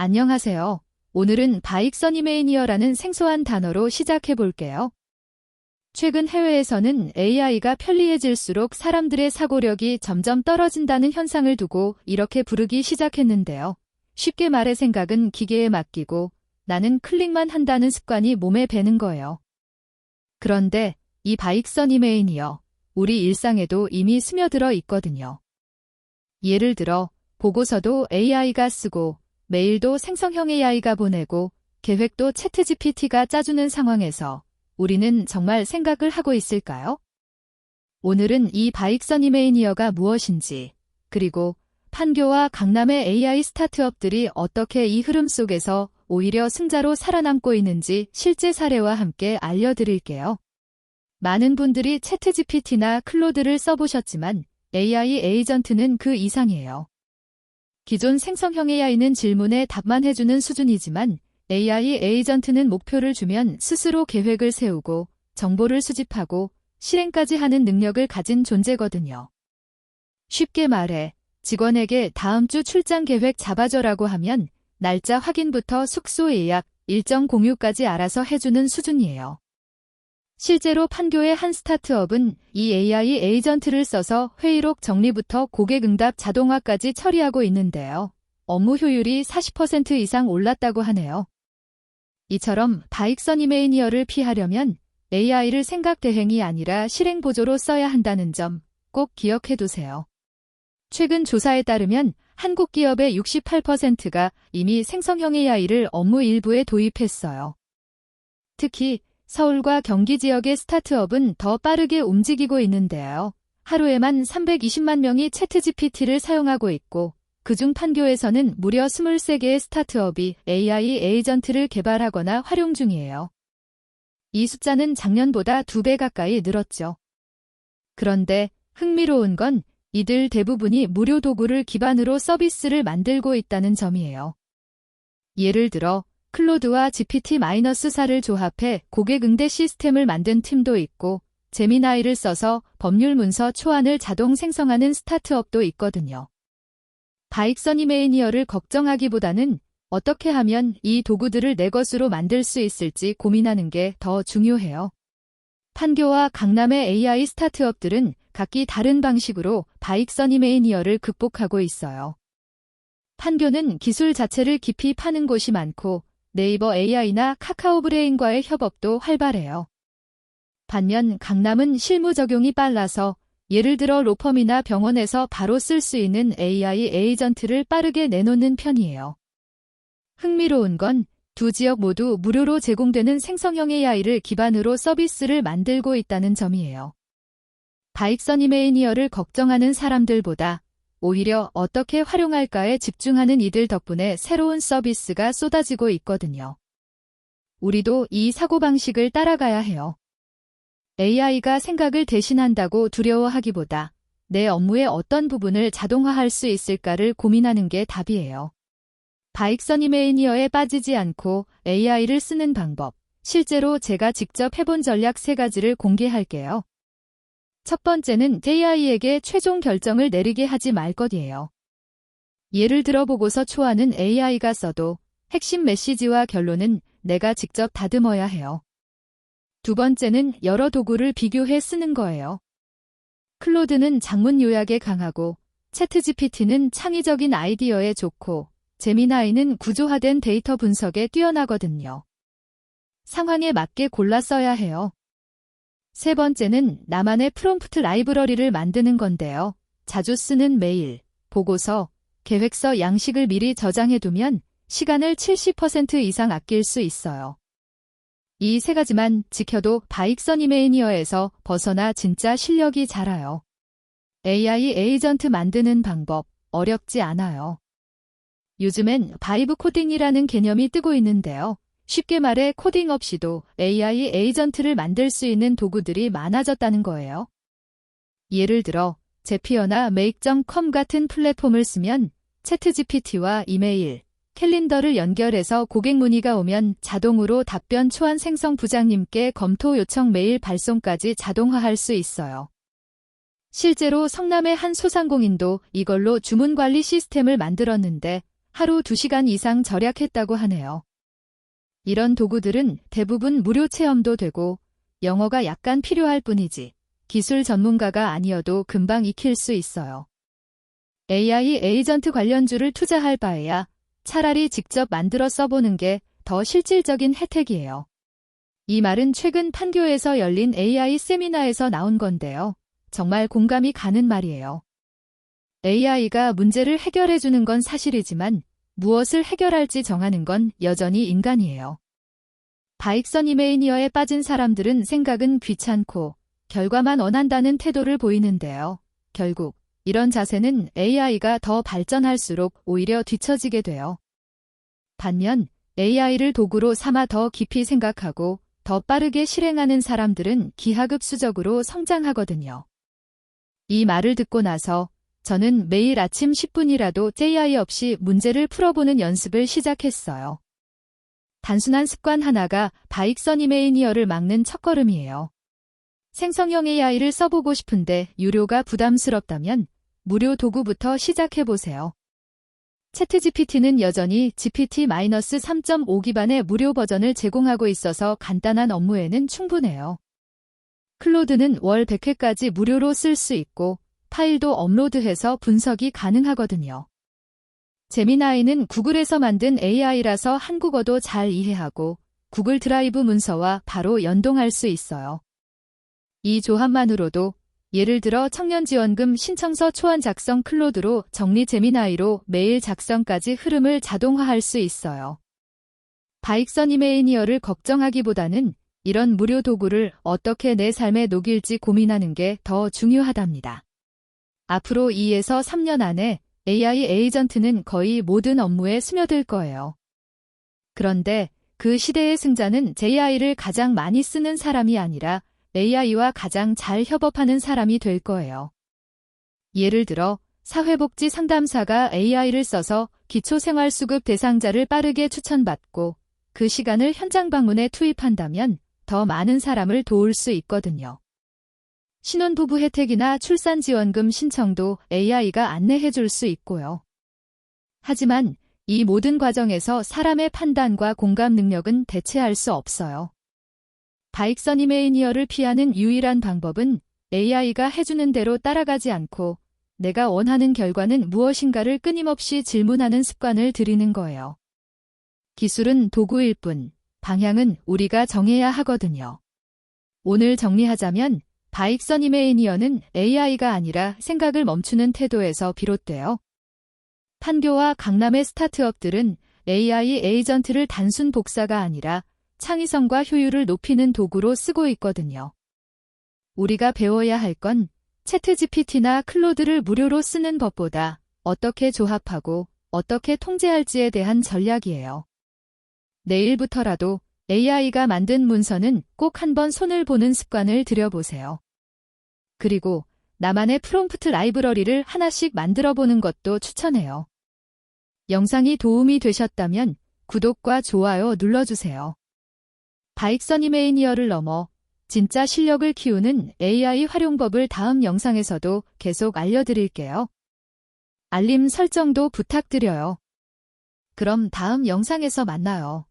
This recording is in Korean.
안녕하세요. 오늘은 바익서니메이니어라는 생소한 단어로 시작해 볼게요. 최근 해외에서는 AI가 편리해질수록 사람들의 사고력이 점점 떨어진다는 현상을 두고 이렇게 부르기 시작했는데요. 쉽게 말해 생각은 기계에 맡기고 나는 클릭만 한다는 습관이 몸에 배는 거예요. 그런데 이 바익서니메이니어, 우리 일상에도 이미 스며들어 있거든요. 예를 들어 보고서도 AI가 쓰고 메일도 생성형 AI가 보내고 계획도 챗GPT가 짜주는 상황에서 우리는 정말 생각을 하고 있을까요? 오늘은 이 바익서니메이니어가 무엇인지, 그리고 판교와 강남의 AI 스타트업들이 어떻게 이 흐름 속에서 오히려 승자로 살아남고 있는지 실제 사례와 함께 알려드릴게요. 많은 분들이 챗GPT나 클로드를 써보셨지만 AI 에이전트는 그 이상이에요. 기존 생성형 AI는 질문에 답만 해주는 수준이지만 AI 에이전트는 목표를 주면 스스로 계획을 세우고 정보를 수집하고 실행까지 하는 능력을 가진 존재거든요. 쉽게 말해 직원에게 다음 주 출장 계획 잡아줘라고 하면 날짜 확인부터 숙소 예약, 일정 공유까지 알아서 해주는 수준이에요. 실제로 판교의 한 스타트업은 이 AI 에이전트를 써서 회의록 정리부터 고객 응답 자동화까지 처리하고 있는데요. 업무 효율이 40% 이상 올랐다고 하네요. 이처럼 바익서니메이니어를 피하려면 AI를 생각 대행이 아니라 실행 보조로 써야 한다는 점 꼭 기억해 두세요. 최근 조사에 따르면 한국 기업의 68%가 이미 생성형 AI를 업무 일부에 도입했어요. 특히 서울과 경기 지역의 스타트업은 더 빠르게 움직이고 있는데요. 하루에만 320만 명이 챗GPT를 사용하고 있고 그중 판교에서는 무려 23개의 스타트업이 AI 에이전트를 개발하거나 활용 중이에요. 이 숫자는 작년보다 2배 가까이 늘었죠. 그런데 흥미로운 건 이들 대부분이 무료 도구를 기반으로 서비스를 만들고 있다는 점이에요. 예를 들어 클로드와 GPT-4를 조합해 고객 응대 시스템을 만든 팀도 있고 제미나이를 써서 법률 문서 초안을 자동 생성하는 스타트업도 있거든요. 바익서니메이니어를 걱정하기보다는 어떻게 하면 이 도구들을 내 것으로 만들 수 있을지 고민하는 게 더 중요해요. 판교와 강남의 AI 스타트업들은 각기 다른 방식으로 바익서니메이니어를 극복하고 있어요. 판교는 기술 자체를 깊이 파는 곳이 많고 네이버 AI나 카카오브레인과의 협업도 활발해요. 반면 강남은 실무 적용이 빨라서 예를 들어 로펌이나 병원에서 바로 쓸 수 있는 AI 에이전트를 빠르게 내놓는 편이에요. 흥미로운 건 두 지역 모두 무료로 제공되는 생성형 AI를 기반으로 서비스를 만들고 있다는 점이에요. 바익서니메이니어를 걱정하는 사람들보다 오히려 어떻게 활용할까에 집중하는 이들 덕분에 새로운 서비스가 쏟아지고 있거든요. 우리도 이 사고방식을 따라가야 해요. AI가 생각을 대신한다고 두려워하기보다 내 업무의 어떤 부분을 자동화할 수 있을까를 고민하는 게 답이에요. 바익서니메이니어에 빠지지 않고 AI를 쓰는 방법, 실제로 제가 직접 해본 전략 3가지를 공개할게요. 첫 번째는 AI에게 최종 결정을 내리게 하지 말 것이에요. 예를 들어 보고서 초안은 AI가 써도 핵심 메시지와 결론은 내가 직접 다듬어야 해요. 두 번째는 여러 도구를 비교해 쓰는 거예요. 클로드는 장문 요약에 강하고 챗GPT는 창의적인 아이디어에 좋고 제미나이는 구조화된 데이터 분석에 뛰어나거든요. 상황에 맞게 골라 써야 해요. 세 번째는 나만의 프롬프트 라이브러리를 만드는 건데요. 자주 쓰는 메일, 보고서, 계획서 양식을 미리 저장해두면 시간을 70% 이상 아낄 수 있어요. 이 3가지만 지켜도 바익서니메이니어에서 벗어나 진짜 실력이 자라요. AI 에이전트 만드는 방법 어렵지 않아요. 요즘엔 바이브 코딩이라는 개념이 뜨고 있는데요. 쉽게 말해 코딩 없이도 AI 에이전트를 만들 수 있는 도구들이 많아졌다는 거예요. 예를 들어 제피어나 make.com 같은 플랫폼을 쓰면 챗GPT와 이메일, 캘린더를 연결해서 고객 문의가 오면 자동으로 답변 초안 생성 부장님께 검토 요청 메일 발송까지 자동화할 수 있어요. 실제로 성남의 한 소상공인도 이걸로 주문 관리 시스템을 만들었는데 하루 2시간 이상 절약했다고 하네요. 이런 도구들은 대부분 무료 체험도 되고 영어가 약간 필요할 뿐이지 기술 전문가가 아니어도 금방 익힐 수 있어요. AI 에이전트 관련주를 투자할 바에야 차라리 직접 만들어 써보는 게 더 실질적인 혜택이에요. 이 말은 최근 판교에서 열린 AI 세미나에서 나온 건데요. 정말 공감이 가는 말이에요. AI가 문제를 해결해주는 건 사실이지만 무엇을 해결할지 정하는 건 여전히 인간이에요. 바익선 이메이니어에 빠진 사람들은 생각은 귀찮고 결과만 원한다는 태도를 보이는데요. 결국 이런 자세는 AI가 더 발전할수록 오히려 뒤처지게 돼요. 반면 AI를 도구로 삼아 더 깊이 생각하고 더 빠르게 실행하는 사람들은 기하급수적으로 성장하거든요. 이 말을 듣고 나서 저는 매일 아침 10분이라도 AI 없이 문제를 풀어보는 연습을 시작했어요. 단순한 습관 하나가 바익선 이메이니어를 막는 첫걸음이에요. 생성형 AI를 써보고 싶은데 유료가 부담스럽다면 무료 도구부터 시작해보세요. 챗GPT는 여전히 GPT-3.5 기반의 무료 버전을 제공하고 있어서 간단한 업무에는 충분해요. 클로드는 월 100회까지 무료로 쓸 수 있고 파일도 업로드해서 분석이 가능하거든요. 제미나이는 구글에서 만든 AI라서 한국어도 잘 이해하고 구글 드라이브 문서와 바로 연동할 수 있어요. 이 조합만으로도 예를 들어 청년지원금 신청서 초안 작성 클로드로 정리 제미나이로 메일 작성까지 흐름을 자동화할 수 있어요. 바익선 이메이니어를 걱정하기보다는 이런 무료 도구를 어떻게 내 삶에 녹일지 고민하는 게 더 중요하답니다. 앞으로 2에서 3년 안에 AI 에이전트는 거의 모든 업무에 스며들 거예요. 그런데 그 시대의 승자는 AI를 가장 많이 쓰는 사람이 아니라 AI와 가장 잘 협업하는 사람이 될 거예요. 예를 들어 사회복지 상담사가 AI를 써서 기초생활수급 대상자를 빠르게 추천받고 그 시간을 현장 방문에 투입한다면 더 많은 사람을 도울 수 있거든요. 신혼부부 혜택이나 출산지원금 신청도 AI가 안내해 줄 수 있고요. 하지만 이 모든 과정에서 사람의 판단과 공감 능력은 대체할 수 없어요. 바익선 이메이니어를 피하는 유일한 방법은 AI가 해주는 대로 따라가지 않고 내가 원하는 결과는 무엇인가를 끊임없이 질문하는 습관을 들이는 거예요. 기술은 도구일 뿐, 방향은 우리가 정해야 하거든요. 오늘 정리하자면 바익선 이메이니어는 AI가 아니라 생각을 멈추는 태도에서 비롯돼요. 판교와 강남의 스타트업들은 AI 에이전트를 단순 복사가 아니라 창의성과 효율을 높이는 도구로 쓰고 있거든요. 우리가 배워야 할 건 챗GPT나 클로드를 무료로 쓰는 법보다 어떻게 조합하고 어떻게 통제할지에 대한 전략이에요. 내일부터라도 AI가 만든 문서는 꼭 한번 손을 보는 습관을 들여보세요. 그리고 나만의 프롬프트 라이브러리를 하나씩 만들어보는 것도 추천해요. 영상이 도움이 되셨다면 구독과 좋아요 눌러주세요. 바익선 이메이니어를 넘어 진짜 실력을 키우는 AI 활용법을 다음 영상에서도 계속 알려드릴게요. 알림 설정도 부탁드려요. 그럼 다음 영상에서 만나요.